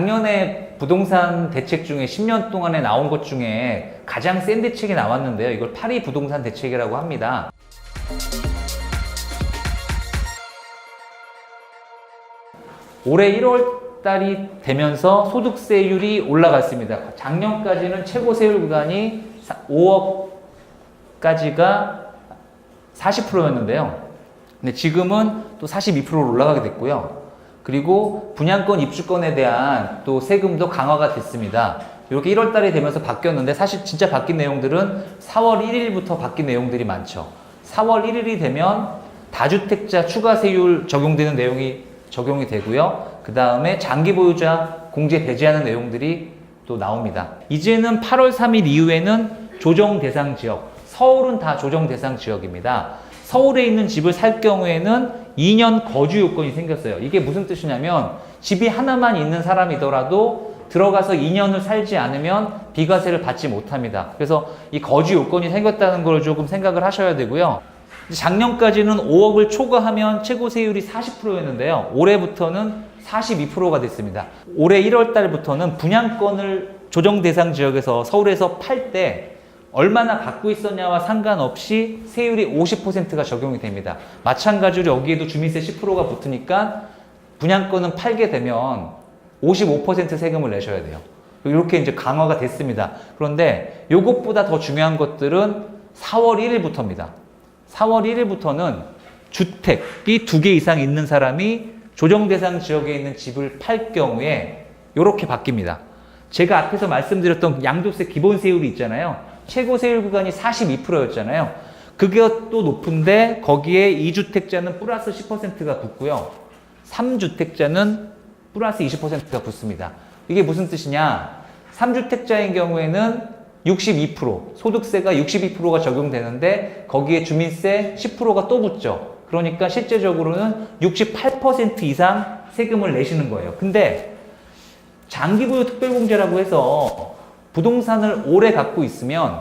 작년에 부동산 대책 중에 10년 동안에 나온 것 중에 가장 센 대책이 나왔는데요. 이걸 파리 부동산 대책이라고 합니다. 올해 1월 달이 되면서 소득세율이 올라갔습니다. 작년까지는 최고 세율 구간이 5억까지가 40%였는데요. 근데 지금은 또 42%로 올라가게 됐고요. 그리고 분양권 입주권에 대한 또 세금도 강화가 됐습니다. 이렇게 1월 달이 되면서 바뀌었는데 사실 진짜 바뀐 내용들은 4월 1일부터 바뀐 내용들이 많죠. 4월 1일이 되면 다주택자 추가 세율 적용되는 내용이 적용이 되고요. 그 다음에 장기 보유자 공제 배제하는 내용들이 또 나옵니다. 이제는 8월 3일 이후에는 조정 대상 지역, 서울은 다 조정 대상 지역입니다. 서울에 있는 집을 살 경우에는 2년 거주 요건이 생겼어요. 이게 무슨 뜻이냐면 집이 하나만 있는 사람이더라도 들어가서 2년을 살지 않으면 비과세를 받지 못합니다. 그래서 이 거주 요건이 생겼다는 걸 조금 생각을 하셔야 되고요. 작년까지는 5억을 초과하면 최고 세율이 40%였는데요. 올해부터는 42%가 됐습니다. 올해 1월 달부터는 분양권을 조정 대상 지역에서 서울에서 팔 때 얼마나 갖고 있었냐와 상관없이 세율이 50%가 적용이 됩니다. 마찬가지로 여기에도 주민세 10%가 붙으니까 분양권은 팔게 되면 55% 세금을 내셔야 돼요. 이렇게 이제 강화가 됐습니다. 그런데 이것보다 더 중요한 것들은 4월 1일부터입니다. 4월 1일부터는 주택이 2개 이상 있는 사람이 조정 대상 지역에 있는 집을 팔 경우에 이렇게 바뀝니다. 제가 앞에서 말씀드렸던 양도세 기본세율이 있잖아요. 최고 세율 구간이 42%였잖아요. 그게 또 높은데 거기에 2주택자는 플러스 10%가 붙고요. 3주택자는 플러스 20%가 붙습니다. 이게 무슨 뜻이냐? 3주택자인 경우에는 62%, 소득세가 62%가 적용되는데 거기에 주민세 10%가 또 붙죠. 그러니까 실제적으로는 68% 이상 세금을 내시는 거예요. 근데 장기보유 특별공제라고 해서 부동산을 오래 갖고 있으면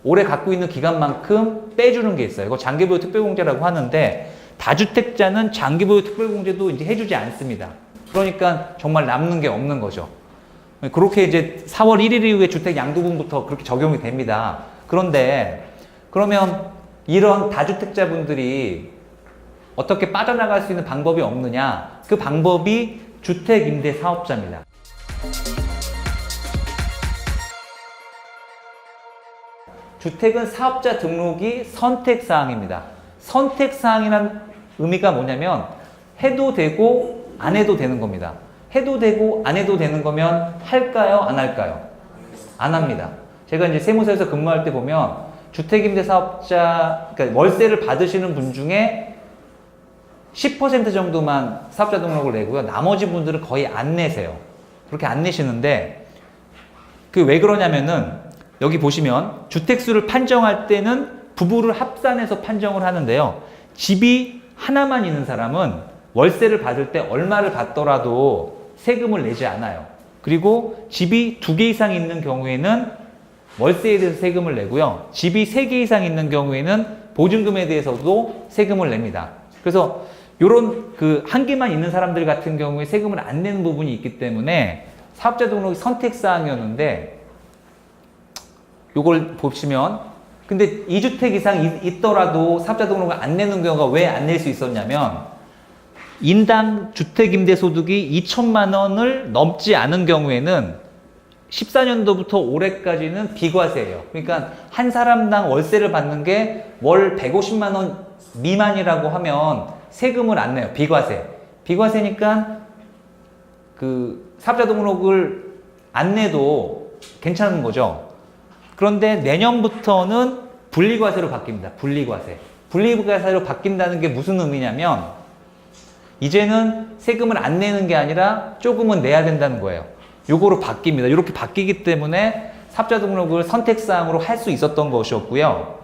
오래 갖고 있는 기간만큼 빼주는 게 있어요. 이거 장기보유 특별공제라고 하는데 다주택자는 장기보유 특별공제도 이제 해주지 않습니다. 그러니까 정말 남는 게 없는 거죠. 그렇게 이제 4월 1일 이후에 주택 양도분부터 그렇게 적용이 됩니다. 그런데 그러면 이런 다주택자분들이 어떻게 빠져나갈 수 있는 방법이 없느냐? 그 방법이 주택임대사업자입니다. 주택은 사업자 등록이 선택사항입니다. 선택사항이란 의미가 뭐냐면 해도 되고 안 해도 되는 겁니다. 해도 되고 안 해도 되는 거면 할까요? 안 할까요? 안 합니다. 제가 이제 세무서에서 근무할 때 보면 주택임대사업자, 그러니까 월세를 받으시는 분 중에 10% 정도만 사업자 등록을 내고요. 나머지 분들은 거의 안 내세요. 그렇게 안 내시는데 그 왜 그러냐면은 여기 보시면 주택수를 판정할 때는 부부를 합산해서 판정을 하는데요. 집이 하나만 있는 사람은 월세를 받을 때 얼마를 받더라도 세금을 내지 않아요. 그리고 집이 2개 이상 있는 경우에는 월세에 대해서 세금을 내고요. 집이 3개 이상 있는 경우에는 보증금에 대해서도 세금을 냅니다. 그래서 이런 그 한 개만 있는 사람들 같은 경우에 세금을 안 내는 부분이 있기 때문에 사업자 등록이 선택사항이었는데 요걸 보시면 근데 2주택 이상 있더라도 사업자 등록을 안 내는 경우가 왜 안 낼 수 있었냐면 인당 주택임대소득이 2천만 원을 넘지 않은 경우에는 14년도부터 올해까지는 비과세예요. 그러니까 한 사람당 월세를 받는 게 월 150만 원 미만이라고 하면 세금을 안 내요. 비과세. 비과세니까 그 사업자 등록을 안 내도 괜찮은 거죠. 그런데 내년부터는 분리과세로 바뀝니다. 분리과세. 분리과세로 바뀐다는 게 무슨 의미냐면 이제는 세금을 안 내는 게 아니라 조금은 내야 된다는 거예요. 요거로 바뀝니다. 이렇게 바뀌기 때문에 사업자 등록을 선택사항으로 할 수 있었던 것이었고요.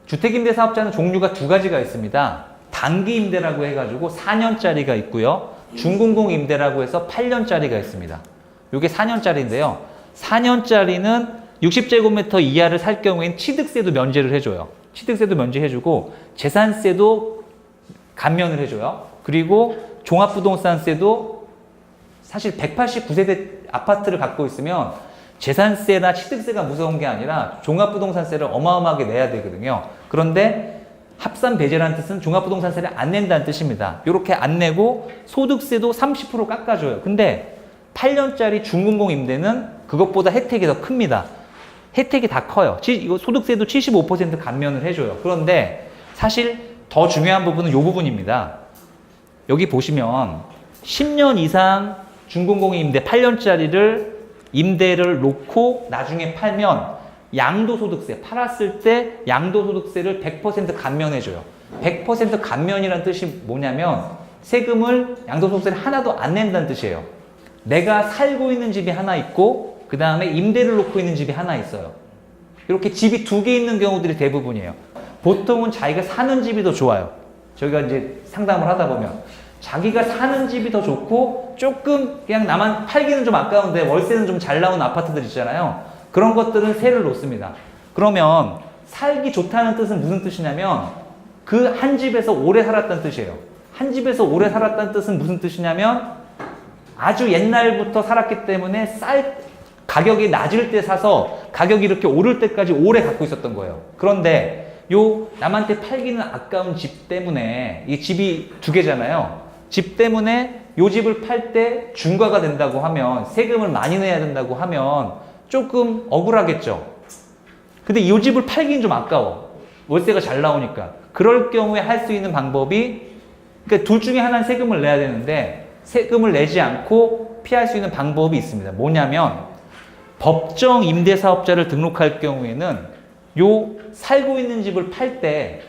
주택임대사업자는 종류가 2가지가 있습니다. 단기임대라고 해가지고 4년짜리가 있고요. 중공공임대라고 해서 8년짜리가 있습니다. 요게 4년짜리인데요. 4년짜리는 60제곱미터 이하를 살 경우엔 취득세도 면제를 해줘요. 취득세도 면제해주고 재산세도 감면을 해줘요. 그리고 종합부동산세도 사실 189세대 아파트를 갖고 있으면 재산세나 취득세가 무서운 게 아니라 종합부동산세를 어마어마하게 내야 되거든요. 그런데 합산 배제라는 뜻은 종합부동산세를 안 낸다는 뜻입니다. 이렇게 안 내고 소득세도 30% 깎아줘요. 근데 8년짜리 중공공 임대는 그것보다 혜택이 더 큽니다. 혜택이 다 커요. 이거 소득세도 75% 감면을 해줘요. 그런데 사실 더 중요한 부분은 이 부분입니다. 여기 보시면 10년 이상 중공공 임대 8년짜리를 임대를 놓고 나중에 팔면 양도소득세, 팔았을 때 양도소득세를 100% 감면해줘요. 100% 감면이라는 뜻이 뭐냐면 세금을, 양도소득세를 하나도 안 낸다는 뜻이에요. 내가 살고 있는 집이 하나 있고 그 다음에 임대를 놓고 있는 집이 하나 있어요. 이렇게 집이 2개 있는 경우들이 대부분이에요. 보통은 자기가 사는 집이 더 좋아요. 저희가 이제 상담을 하다 보면 자기가 사는 집이 더 좋고 조금 그냥 나만 팔기는 좀 아까운데 월세는 좀 잘 나오는 아파트들 있잖아요. 그런 것들은 세를 놓습니다. 그러면 살기 좋다는 뜻은 무슨 뜻이냐면 그 한 집에서 오래 살았다는 뜻이에요. 한 집에서 오래 살았다는 뜻은 무슨 뜻이냐면 아주 옛날부터 살았기 때문에 가격이 낮을 때 사서 가격이 이렇게 오를 때까지 오래 갖고 있었던 거예요. 그런데 요 남한테 팔기는 아까운 집 때문에, 이 집이 2개잖아요. 집 때문에 요 집을 팔 때 중과가 된다고 하면, 세금을 많이 내야 된다고 하면 조금 억울하겠죠. 근데 이 집을 팔기는 좀 아까워. 월세가 잘 나오니까. 그럴 경우에 할 수 있는 방법이, 그러니까 둘 중에 하나는 세금을 내야 되는데 세금을 내지 않고 피할 수 있는 방법이 있습니다. 뭐냐면 법정 임대사업자를 등록할 경우에는 요 살고 있는 집을 팔 때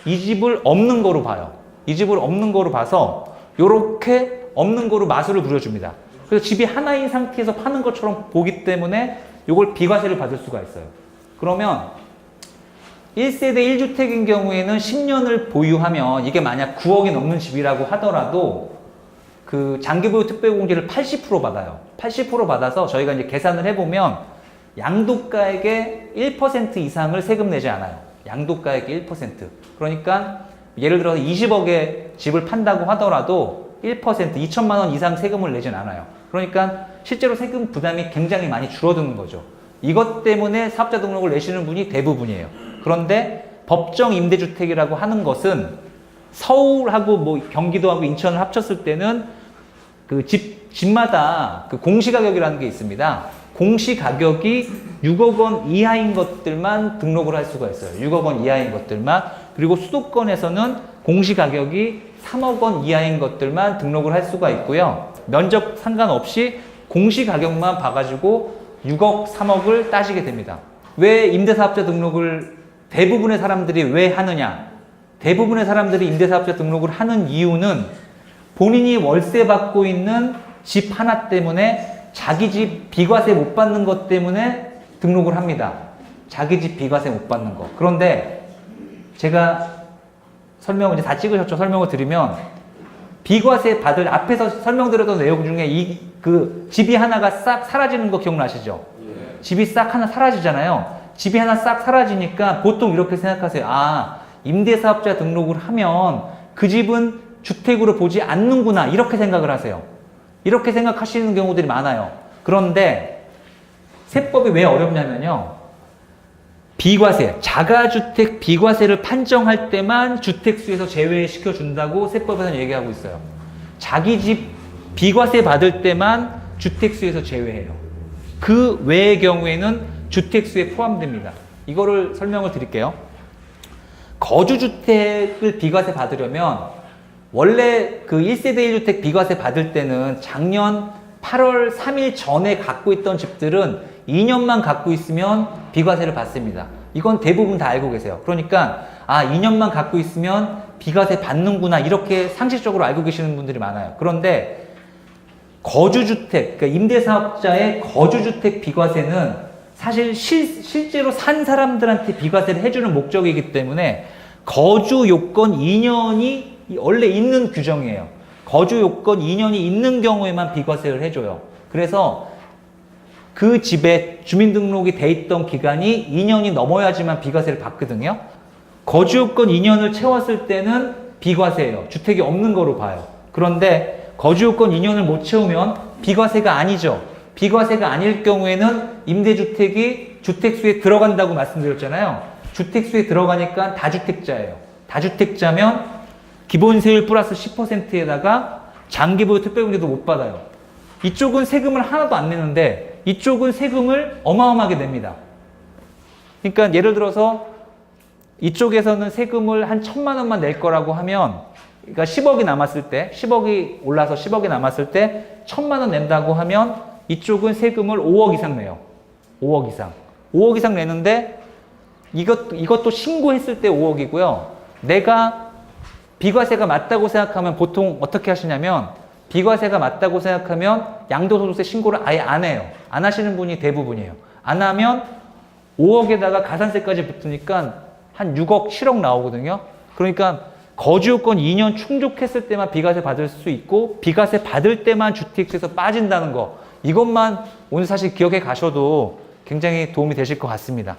이 집을 없는 거로 봐요. 이 집을 없는 거로 봐서 요렇게 없는 거로 마술을 부려줍니다. 그래서 집이 하나인 상태에서 파는 것처럼 보기 때문에 요걸 비과세를 받을 수가 있어요. 그러면 1세대 1주택인 경우에는 10년을 보유하면 이게 만약 9억이 넘는 집이라고 하더라도 그 장기보유 특별공제를 80% 받아요. 80% 받아서 저희가 이제 계산을 해보면 양도가액의 1% 이상을 세금 내지 않아요. 양도가액의 1%. 그러니까 예를 들어서 20억의 집을 판다고 하더라도 1%, 2천만 원 이상 세금을 내진 않아요. 그러니까 실제로 세금 부담이 굉장히 많이 줄어드는 거죠. 이것 때문에 사업자 등록을 내시는 분이 대부분이에요. 그런데 법정 임대주택이라고 하는 것은 서울하고 뭐 경기도하고 인천을 합쳤을 때는 그 집마다 그 공시가격이라는 게 있습니다. 공시가격이 6억 원 이하인 것들만 등록을 할 수가 있어요. 6억 원 이하인 것들만. 그리고 수도권에서는 공시가격이 3억 원 이하인 것들만 등록을 할 수가 있고요. 면적 상관없이 공시가격만 봐가지고 6억, 3억을 따지게 됩니다. 왜 임대사업자 등록을 대부분의 사람들이 왜 하느냐? 대부분의 사람들이 임대사업자 등록을 하는 이유는 본인이 월세 받고 있는 집 하나 때문에 자기 집 비과세 못 받는 것 때문에 등록을 합니다. 자기 집 비과세 못 받는 거. 그런데 제가 설명을 이제 다 찍으셨죠? 설명을 드리면 비과세 받을 앞에서 설명드렸던 내용 중에 그 집이 하나가 싹 사라지는 거 기억나시죠? 예. 집이 싹 하나 사라지잖아요. 집이 하나 싹 사라지니까 보통 이렇게 생각하세요. 아, 임대사업자 등록을 하면 그 집은 주택으로 보지 않는구나. 이렇게 생각을 하세요. 이렇게 생각하시는 경우들이 많아요. 그런데 세법이 왜 어렵냐면요. 비과세, 자가주택 비과세를 판정할 때만 주택수에서 제외시켜준다고 세법에서는 얘기하고 있어요. 자기 집 비과세 받을 때만 주택수에서 제외해요. 그 외의 경우에는 주택수에 포함됩니다. 이거를 설명을 드릴게요. 거주주택을 비과세 받으려면 원래 그 1세대 1주택 비과세 받을 때는 작년 8월 3일 전에 갖고 있던 집들은 2년만 갖고 있으면 비과세를 받습니다. 이건 대부분 다 알고 계세요. 그러니까 2년만 갖고 있으면 비과세 받는구나 이렇게 상식적으로 알고 계시는 분들이 많아요. 그런데 거주주택, 그러니까 임대사업자의 거주주택 비과세는 사실 실제로 산 사람들한테 비과세를 해주는 목적이기 때문에 거주 요건 2년이 원래 있는 규정이에요. 거주 요건 2년이 있는 경우에만 비과세를 해줘요. 그래서 그 집에 주민등록이 돼 있던 기간이 2년이 넘어야지만 비과세를 받거든요. 거주 요건 2년을 채웠을 때는 비과세예요. 주택이 없는 거로 봐요. 그런데 거주요건 2년을 못 채우면 비과세가 아니죠. 비과세가 아닐 경우에는 임대주택이 주택수에 들어간다고 말씀드렸잖아요. 주택수에 들어가니까 다주택자예요. 다주택자면 기본세율 플러스 10%에다가 장기보유 특별공제도 못 받아요. 이쪽은 세금을 하나도 안 내는데 이쪽은 세금을 어마어마하게 냅니다. 그러니까 예를 들어서 이쪽에서는 세금을 한 1,000만 원만 낼 거라고 하면, 그러니까 10억이 남았을 때, 10억이 올라서 10억이 남았을 때 1,000만 원 낸다고 하면 이쪽은 세금을 5억 이상 내요. 5억 이상. 5억 이상 내는데 이것도 신고했을 때 5억이고요. 내가 비과세가 맞다고 생각하면 보통 어떻게 하시냐면, 비과세가 맞다고 생각하면 양도소득세 신고를 아예 안 해요. 안 하시는 분이 대부분이에요. 안 하면 5억에다가 가산세까지 붙으니까 한 6억, 7억 나오거든요. 그러니까 거주요건 2년 충족했을 때만 비과세 받을 수 있고 비과세 받을 때만 주택수에서 빠진다는 거, 이것만 오늘 사실 기억해 가셔도 굉장히 도움이 되실 것 같습니다.